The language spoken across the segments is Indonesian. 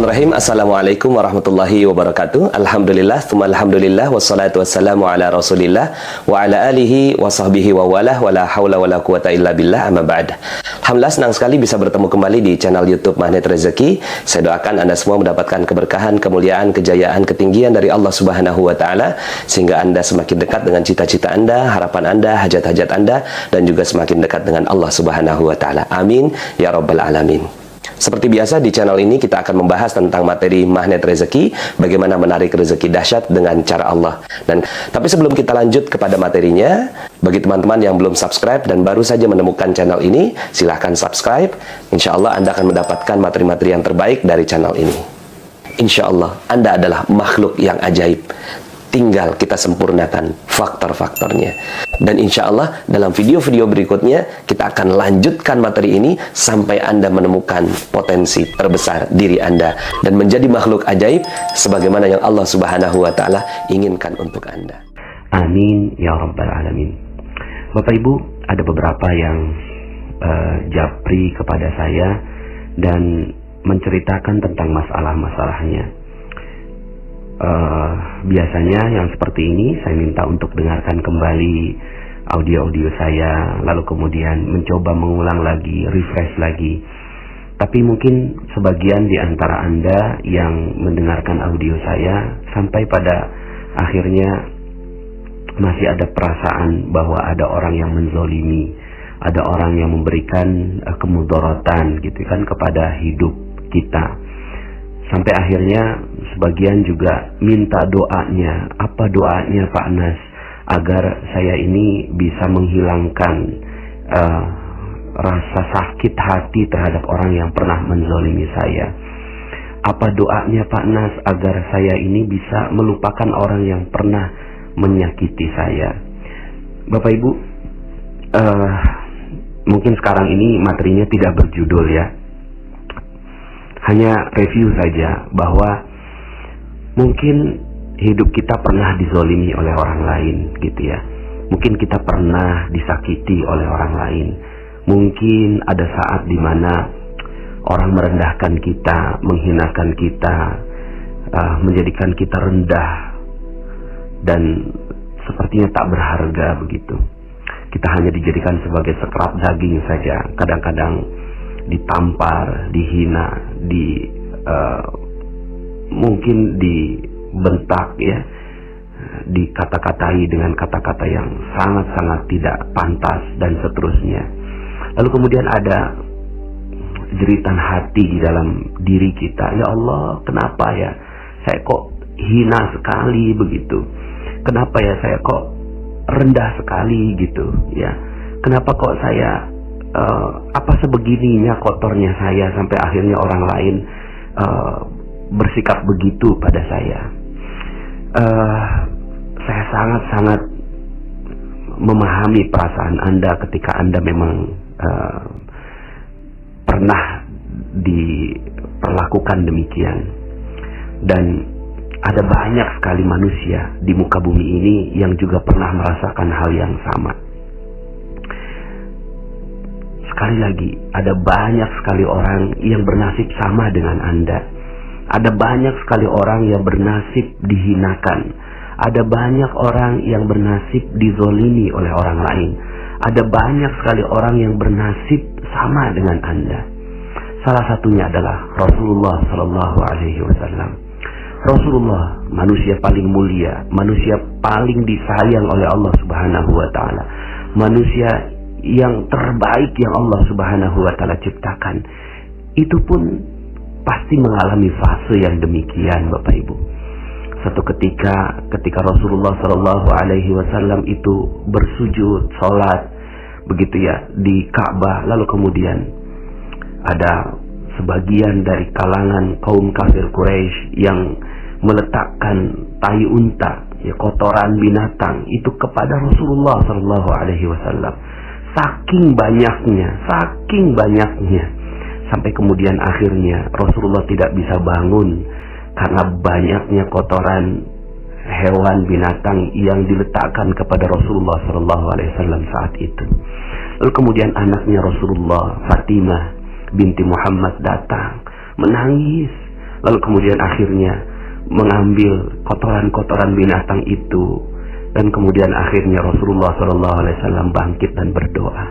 Bismillahirrahmanirrahim. Assalamualaikum warahmatullahi wabarakatuh. Alhamdulillah, tsumma alhamdulillah, wassalatu wassalamu ala rasulillah wa ala alihi wa sahbihi wa walah, wa la hawla wa la quwata illa billah, amma ba'd. Alhamdulillah, senang sekali bisa bertemu kembali di channel YouTube Magnet Rezeki. Saya doakan Anda semua mendapatkan keberkahan, kemuliaan, kejayaan, ketinggian dari Allah Subhanahu wa taala, sehingga Anda semakin dekat dengan cita-cita Anda, harapan Anda, hajat-hajat Anda, dan juga semakin dekat dengan Allah Subhanahu wa taala. Amin ya rabbal alamin. Seperti biasa di channel ini kita akan membahas tentang materi magnet rezeki, bagaimana menarik rezeki dahsyat dengan cara Allah. Tapi sebelum kita lanjut kepada materinya, bagi teman-teman yang belum subscribe dan baru saja menemukan channel ini, silahkan subscribe. Insya Allah Anda akan mendapatkan materi-materi yang terbaik dari channel ini. Insya Allah Anda adalah makhluk yang ajaib. Tinggal kita sempurnakan faktor-faktornya. Dan insya Allah dalam video-video berikutnya kita akan lanjutkan materi ini sampai Anda menemukan potensi terbesar diri Anda dan menjadi makhluk ajaib sebagaimana yang Allah Subhanahu wa taala inginkan untuk Anda. Amin ya rabbal alamin. Bapak Ibu, ada beberapa yang japri kepada saya dan menceritakan tentang masalah-masalahnya. Biasanya yang seperti ini saya minta untuk dengarkan kembali audio-audio saya, lalu kemudian mencoba mengulang lagi, refresh lagi. Tapi mungkin sebagian di antara Anda yang mendengarkan audio saya sampai pada akhirnya masih ada perasaan bahwa ada orang yang menzolimi, ada orang yang memberikan kemudorotan gitu kan kepada hidup kita. Sampai akhirnya sebagian juga minta doanya. Apa doanya Pak Nas? Agar saya ini bisa menghilangkan rasa sakit hati terhadap orang yang pernah menzalimi saya. Apa doanya Pak Nas? Agar saya ini bisa melupakan orang yang pernah menyakiti saya. Bapak Ibu, mungkin sekarang ini materinya tidak berjudul ya. Hanya review saja bahwa mungkin hidup kita pernah dizolimi oleh orang lain gitu ya. Mungkin kita pernah disakiti oleh orang lain. Mungkin ada saat dimana orang merendahkan kita, menghinakan kita, menjadikan kita rendah dan sepertinya tak berharga begitu. Kita hanya dijadikan sebagai sekerap daging saja. Kadang-kadang ditampar, dihina, mungkin dibentak ya, dikata-katai dengan kata-kata yang sangat-sangat tidak pantas dan seterusnya. Lalu kemudian ada jeritan hati di dalam diri kita, ya Allah, kenapa ya saya kok hina sekali begitu, kenapa ya saya kok rendah sekali gitu ya, kenapa kok saya apa sebegininya kotornya saya sampai akhirnya orang lain bersikap begitu pada saya. Saya sangat-sangat memahami perasaan Anda ketika Anda memang pernah diperlakukan demikian. Dan ada banyak sekali manusia di muka bumi ini yang juga pernah merasakan hal yang sama. Sekali lagi, ada banyak sekali orang yang bernasib sama dengan Anda. Ada banyak sekali orang yang bernasib dihinakan. Ada banyak orang yang bernasib dizolimi oleh orang lain. Ada banyak sekali orang yang bernasib sama dengan Anda. Salah satunya adalah Rasulullah Sallallahu Alaihi Wasallam. Rasulullah, manusia paling mulia, manusia paling disayang oleh Allah Subhanahu Wa Taala, manusia yang terbaik yang Allah Subhanahu wa taala ciptakan. Itu pun pasti mengalami fase yang demikian, Bapak Ibu. Satu ketika Rasulullah Shallallahu alaihi wasallam itu bersujud salat begitu ya di Ka'bah, lalu kemudian ada sebagian dari kalangan kaum kafir Quraisy yang meletakkan tai unta, ya kotoran binatang itu kepada Rasulullah Shallallahu alaihi wasallam. Saking banyaknya, sampai kemudian akhirnya Rasulullah tidak bisa bangun karena banyaknya kotoran hewan binatang yang diletakkan kepada Rasulullah SAW saat itu. Lalu kemudian anaknya Rasulullah, Fatimah binti Muhammad, datang menangis lalu kemudian akhirnya mengambil kotoran-kotoran binatang itu, dan kemudian akhirnya Rasulullah SAW bangkit dan berdoa.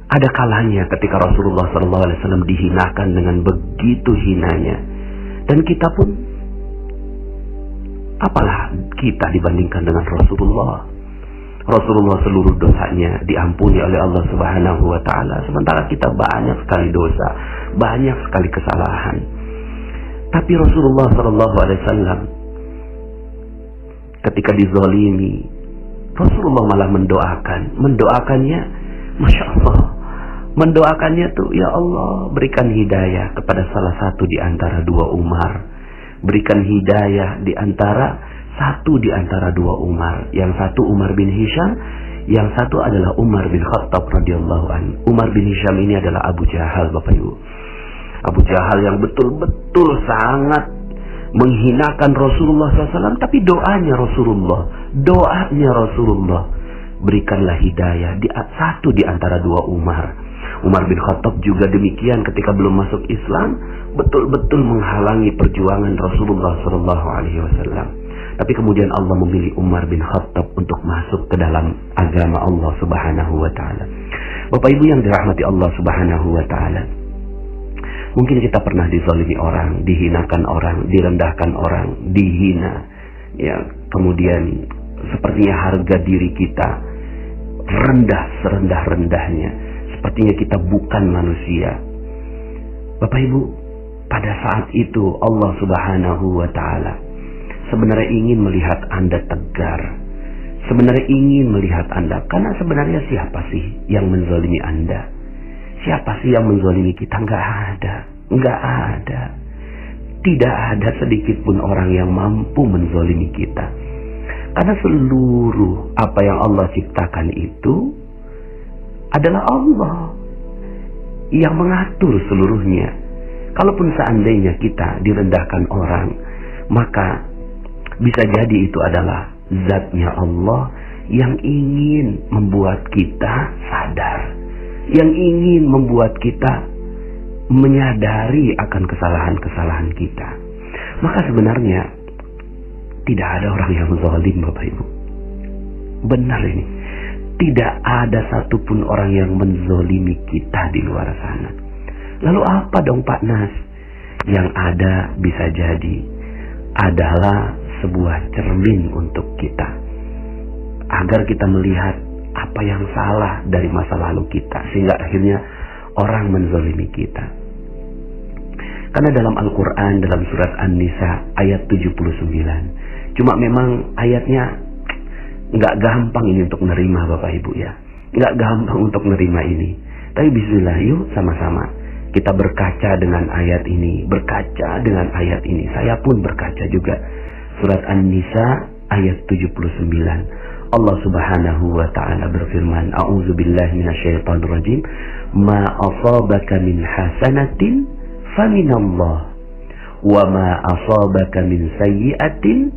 Ada kalanya ketika Rasulullah SAW dihinakan dengan begitu hinanya, dan kita pun, apalah kita dibandingkan dengan Rasulullah. Rasulullah seluruh dosanya diampuni oleh Allah Subhanahu wa Ta'ala, sementara kita banyak sekali dosa, banyak sekali kesalahan. Tapi Rasulullah SAW ketika dizalimi, Rasulullah malah mendoakannya, Masya Allah, mendoakannya tuh, ya Allah, berikan hidayah kepada salah satu di antara dua Umar, berikan hidayah di antara satu di antara dua Umar, yang satu Umar bin Hisham, yang satu adalah Umar bin Khattab radhiyallahu anhu. Umar bin Hisham ini adalah Abu Jahal, Bapak Ibu. Abu Jahal yang betul-betul sangat menghinakan Rasulullah SAW, tapi doanya Rasulullah, berikanlah hidayah di satu di antara dua Umar. Umar bin Khattab juga demikian, ketika belum masuk Islam, betul-betul menghalangi perjuangan Rasulullah SAW. Tapi kemudian Allah memilih Umar bin Khattab untuk masuk ke dalam agama Allah Subhanahu wa Ta'ala. Bapak Ibu yang dirahmati Allah Subhanahu wa Ta'ala, mungkin kita pernah dizalimi orang, dihinakan orang, direndahkan orang, dihina, ya, kemudian sepertinya harga diri kita rendah serendah-rendahnya, sepertinya kita bukan manusia. Bapak Ibu, pada saat itu Allah Subhanahu wa Ta'ala sebenarnya ingin melihat Anda tegar, sebenarnya ingin melihat Anda, karena sebenarnya siapa sih yang menzalimi Anda? Siapa sih yang menzalimi kita? Nggak ada. Tidak ada sedikit pun orang yang mampu menzalimi kita, karena seluruh apa yang Allah ciptakan itu adalah Allah yang mengatur seluruhnya. Kalaupun seandainya kita direndahkan orang, maka bisa jadi itu adalah zatnya Allah yang ingin membuat kita sadar, yang ingin membuat kita menyadari akan kesalahan-kesalahan kita. Maka sebenarnya tidak ada orang yang zalim, Bapak Ibu. Benar ini. Tidak ada satupun orang yang menzalimi kita di luar sana. Lalu apa dong Pak Nas? Yang ada bisa jadi adalah sebuah cermin untuk kita, agar kita melihat apa yang salah dari masa lalu kita, sehingga akhirnya orang menzalimi kita. Karena dalam Al-Quran, dalam surat An-Nisa ayat 79, cuma memang ayatnya nggak gampang ini untuk menerima, Bapak Ibu ya, nggak gampang untuk menerima ini. Tapi bismillah, yuk sama-sama kita berkaca dengan ayat ini, berkaca dengan ayat ini. Saya pun berkaca juga. Surat An-Nisa ayat 79. Allah Subhanahu wa Ta'ala berfirman, A'udzubillahi minasyaitonir rajim. Ma asabaka min hasanatin faminallah, wa ma asabaka min sayyi'atin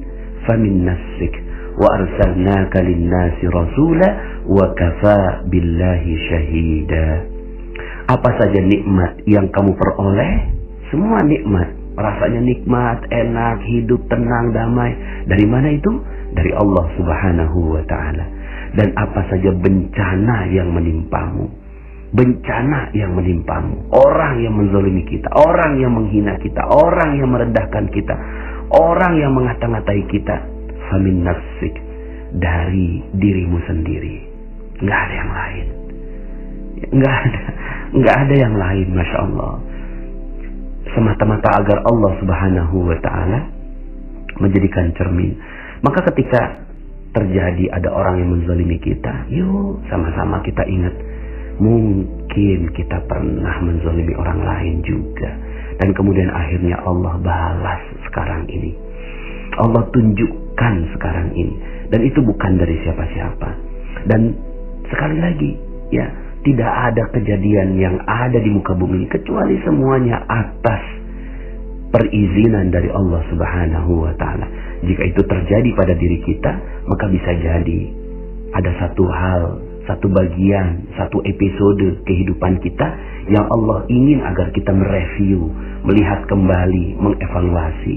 famin nafsik, wa arsalnaka lin-nasi rasula wa kafa billahi syahida. Apa saja nikmat yang kamu peroleh, semua nikmat, rasanya nikmat, enak, hidup tenang, damai. Dari mana itu? Dari Allah Subhanahu wa Ta'ala. Dan apa saja bencana yang menimpamu, bencana yang menimpamu, orang yang menzalimi kita, orang yang menghina kita, orang yang merendahkan kita, orang yang mengata-ngatai kita, famin nafsik, dari dirimu sendiri. Nggak ada yang lain. Nggak ada yang lain, Masya Allah. Semata-mata agar Allah Subhanahu wa Ta'ala menjadikan cermin. Maka ketika terjadi ada orang yang menzalimi kita, yuk sama-sama kita ingat, mungkin kita pernah menzalimi orang lain juga, dan kemudian akhirnya Allah balas sekarang ini, Allah tunjukkan sekarang ini, dan itu bukan dari siapa-siapa. Dan sekali lagi ya, tidak ada kejadian yang ada di muka bumi kecuali semuanya atas perizinan dari Allah Subhanahu wa Ta'ala. Jika itu terjadi pada diri kita, maka bisa jadi ada satu hal, satu bagian, satu episode kehidupan kita yang Allah ingin agar kita mereview, melihat kembali, mengevaluasi.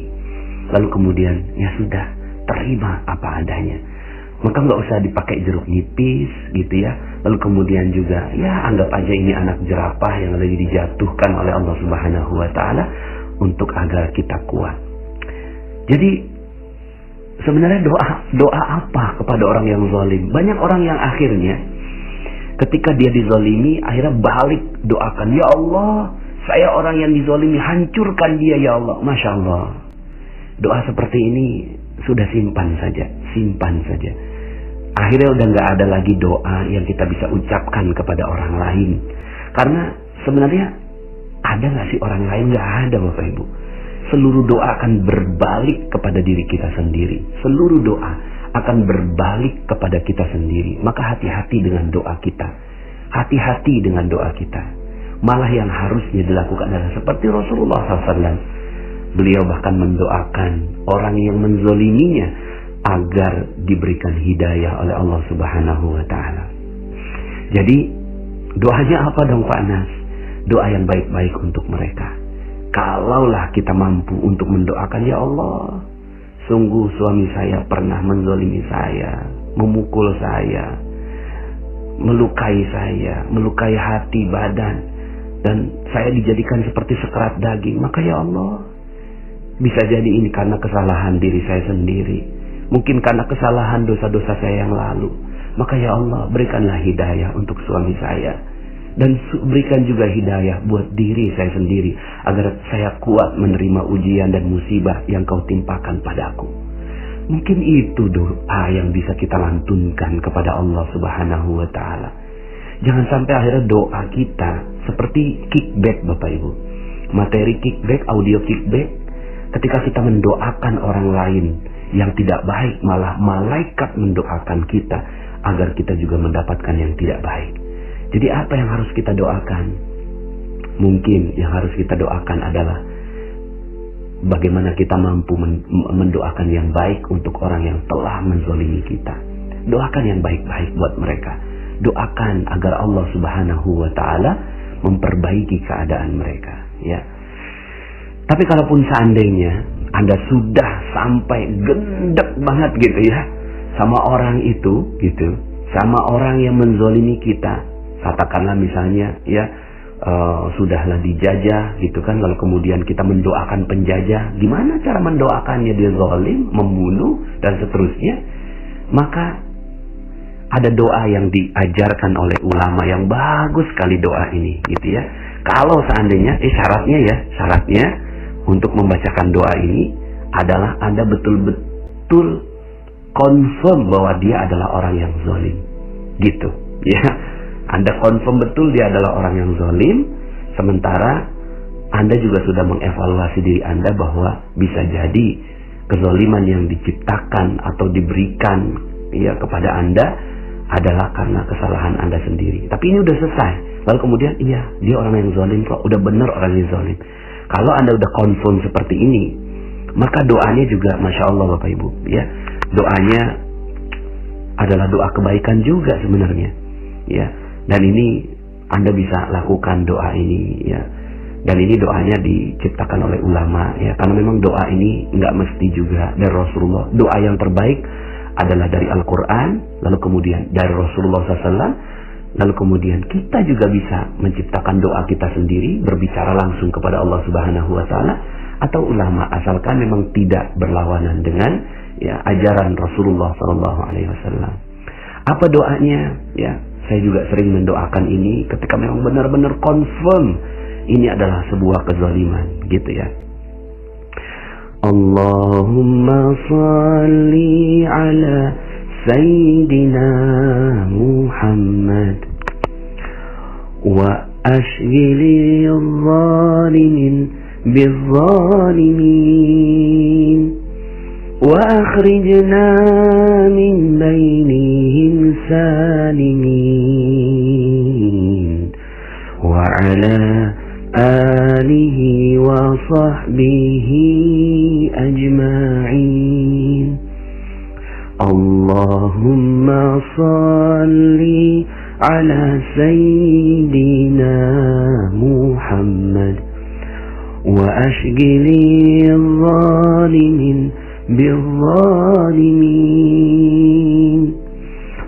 Lalu kemudian, ya sudah, terima apa adanya. Maka nggak usah dipakai jeruk nipis gitu ya. Lalu kemudian juga, ya anggap aja ini anak jerapah yang lagi dijatuhkan oleh Allah Subhanahu wa Ta'ala untuk agar kita kuat. Jadi sebenarnya doa apa kepada orang yang zalim? Banyak orang yang akhirnya ketika dia dizalimi akhirnya balik doakan, ya Allah, saya orang yang dizalimi, hancurkan dia ya Allah. Masya Allah. Doa seperti ini sudah simpan saja. Akhirnya udah nggak ada lagi doa yang kita bisa ucapkan kepada orang lain. Karena sebenarnya ada nggak sih orang lain? Nggak ada, Bapak Ibu. Seluruh doa akan berbalik kepada diri kita sendiri. Seluruh doa akan berbalik kepada kita sendiri. Maka hati-hati dengan doa kita. Hati-hati dengan doa kita. Malah yang harusnya dilakukan adalah seperti Rasulullah SAW. Beliau bahkan mendoakan orang yang menzoliminya agar diberikan hidayah oleh Allah Subhanahu wa Ta'ala. Jadi doanya apa dong Pak Nas? Doa yang baik-baik untuk mereka. Kalaulah kita mampu untuk mendoakan, ya Allah, sungguh suami saya pernah menzolimi saya, memukul saya, melukai saya, melukai hati, badan, dan saya dijadikan seperti sekerat daging. Maka ya Allah, bisa jadi ini karena kesalahan diri saya sendiri. Mungkin karena kesalahan dosa-dosa saya yang lalu. Maka ya Allah, berikanlah hidayah untuk suami saya. Dan berikan juga hidayah buat diri saya sendiri. Agar saya kuat menerima ujian dan musibah yang kau timpakan padaku. Mungkin itu doa yang bisa kita lantunkan kepada Allah Subhanahu wa Ta'ala. Jangan sampai akhirnya doa kita seperti kickback, Bapak Ibu. Materi kickback, audio kickback. Ketika kita mendoakan orang lain yang tidak baik, malah malaikat mendoakan kita agar kita juga mendapatkan yang tidak baik. Jadi apa yang harus kita doakan? Mungkin yang harus kita doakan adalah bagaimana kita mampu mendoakan yang baik untuk orang yang telah menzalimi kita. Doakan yang baik-baik buat mereka. Doakan agar Allah Subhanahu wa Ta'ala memperbaiki keadaan mereka, ya. Tapi kalaupun seandainya Anda sudah sampai gendek banget gitu ya sama orang itu gitu, sama orang yang menzolimi kita, katakanlah misalnya ya sudahlah dijajah gitu kan, lalu kemudian kita mendoakan penjajah, gimana cara mendoakannya? Dia zalim, membunuh dan seterusnya. Maka ada doa yang diajarkan oleh ulama yang bagus sekali doa ini gitu ya. Kalau seandainya syaratnya untuk membacakan doa ini adalah Anda betul-betul confirm bahwa dia adalah orang yang zalim. Gitu, ya. Anda confirm betul dia adalah orang yang zalim, sementara Anda juga sudah mengevaluasi diri Anda bahwa bisa jadi kezaliman yang diciptakan atau diberikan ya kepada Anda adalah karena kesalahan Anda sendiri. Tapi ini udah selesai. Lalu kemudian iya, dia orang yang zalim kok, udah benar orang yang zalim. Kalau Anda udah confirm seperti ini, maka doanya juga Masya Allah Bapak Ibu ya. Doanya adalah doa kebaikan juga sebenarnya ya. Dan ini Anda bisa lakukan doa ini ya. Dan ini doanya diciptakan oleh ulama ya. Karena memang doa ini nggak mesti juga dari Rasulullah. Doa yang terbaik adalah dari Al-Quran, lalu kemudian dari Rasulullah SAW, lalu kemudian kita juga bisa menciptakan doa kita sendiri, berbicara langsung kepada Allah Subhanahu wa Ta'ala, atau ulama, asalkan memang tidak berlawanan dengan ya ajaran Rasulullah SAW. Apa doanya? Ya, saya juga sering mendoakan ini ketika memang benar-benar confirm ini adalah sebuah kezaliman, gitu ya. Allahumma salli ala Sayyidina Muhammad wa ashghili al-zalimin bil-zalimin wa akhrijna min bainihim salimin wa ala alihi wa sahbihi ajma'in. Allahumma salli ala Sayyidina Muhammad وأشغل الظالمين بالظالمين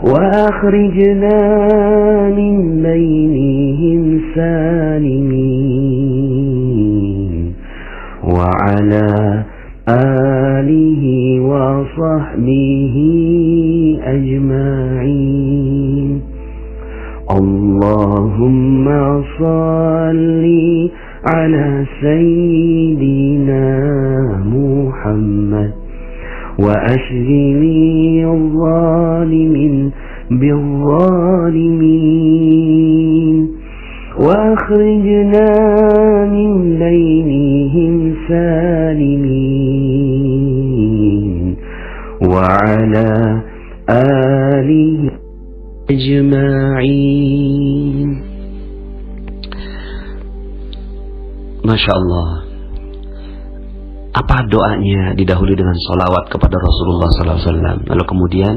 وأخرجنا من بينهم سالمين وعلى آله وصحبه أجمعين اللهم صل على سيدنا محمد وأشغل الظالمين بالظالمين وأخرجنا من بينهم سالمين وعلى آله أجمعين. Masya Allah. Apa doanya? Didahului dengan salawat kepada Rasulullah SAW. Lalu kemudian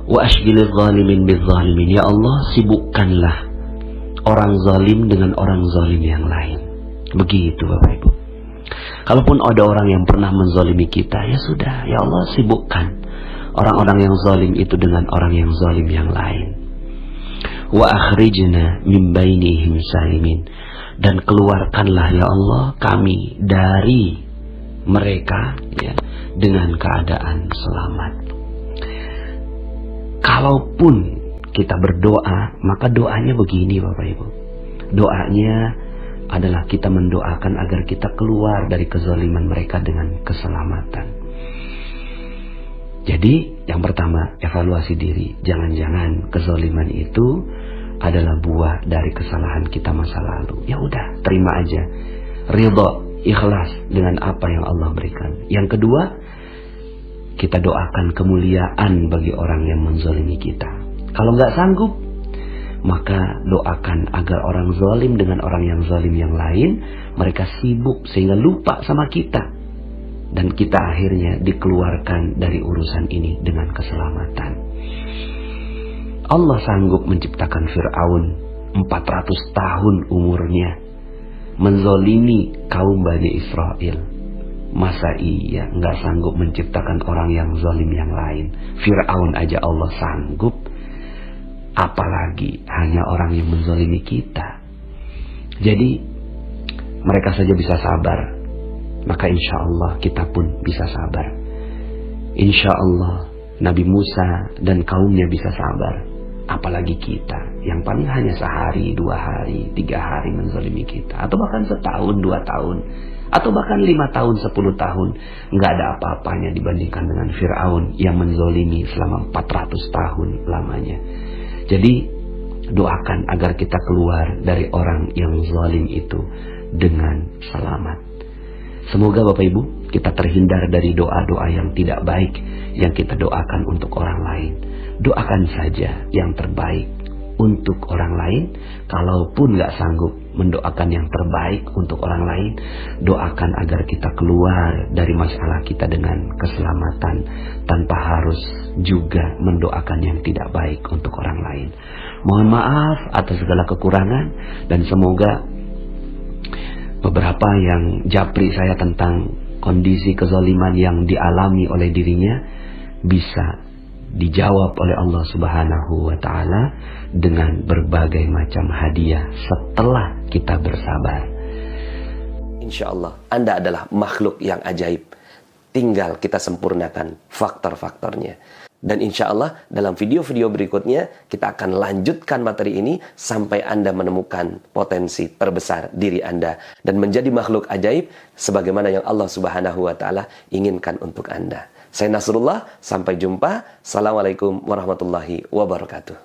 wa ashghilil zalimin bil zalimin. Ya Allah, sibukkanlah orang zalim dengan orang zalim yang lain. Begitu Bapak Ibu. Kalaupun ada orang yang pernah menzalimi kita, ya sudah, ya Allah sibukkan orang-orang yang zalim itu dengan orang yang zalim yang lain. Wa akhrijna min bainihim salimin. Dan keluarkanlah ya Allah kami dari mereka ya, dengan keadaan selamat. Kalaupun kita berdoa, maka doanya begini Bapak Ibu. Doanya adalah kita mendoakan agar kita keluar dari kezaliman mereka dengan keselamatan. Jadi yang pertama, evaluasi diri. Jangan-jangan kezaliman itu adalah buah dari kesalahan kita masa lalu. Ya udah, terima aja. Ridha, ikhlas dengan apa yang Allah berikan. Yang kedua, kita doakan kemuliaan bagi orang yang menzalimi kita. Kalau nggak sanggup, maka doakan agar orang zalim dengan orang yang zalim yang lain, mereka sibuk sehingga lupa sama kita. Dan kita akhirnya dikeluarkan dari urusan ini dengan keselamatan. Allah sanggup menciptakan Fir'aun 400 tahun umurnya, menzalimi kaum Bani Israel. Masa iya nggak sanggup menciptakan orang yang zalim yang lain? Fir'aun aja Allah sanggup, apalagi hanya orang yang menzalimi kita. Jadi mereka saja bisa sabar, maka insya Allah kita pun bisa sabar. Insya Allah Nabi Musa dan kaumnya bisa sabar, apalagi kita yang paling hanya sehari, 2 hari, 3 hari menzalimi kita, atau bahkan setahun, 2 tahun, atau bahkan 5 tahun, 10 tahun. Nggak ada apa-apanya dibandingkan dengan Fir'aun yang menzalimi selama 400 tahun lamanya. Jadi doakan agar kita keluar dari orang yang zalim itu dengan selamat. Semoga Bapak Ibu kita terhindar dari doa-doa yang tidak baik yang kita doakan untuk orang lain. Doakan saja yang terbaik untuk orang lain. Kalaupun nggak sanggup mendoakan yang terbaik untuk orang lain, doakan agar kita keluar dari masalah kita dengan keselamatan, tanpa harus juga mendoakan yang tidak baik untuk orang lain. Mohon maaf atas segala kekurangan, dan semoga beberapa yang japri saya tentang kondisi kezaliman yang dialami oleh dirinya bisa dijawab oleh Allah Subhanahu wa Ta'ala dengan berbagai macam hadiah setelah kita bersabar. Insya Allah Anda adalah makhluk yang ajaib, tinggal kita sempurnakan faktor-faktornya. Dan insya Allah dalam video-video berikutnya kita akan lanjutkan materi ini sampai Anda menemukan potensi terbesar diri Anda dan menjadi makhluk ajaib sebagaimana yang Allah Subhanahu wa Ta'ala inginkan untuk Anda. Saya Nasrullah, sampai jumpa. Assalamualaikum warahmatullahi wabarakatuh.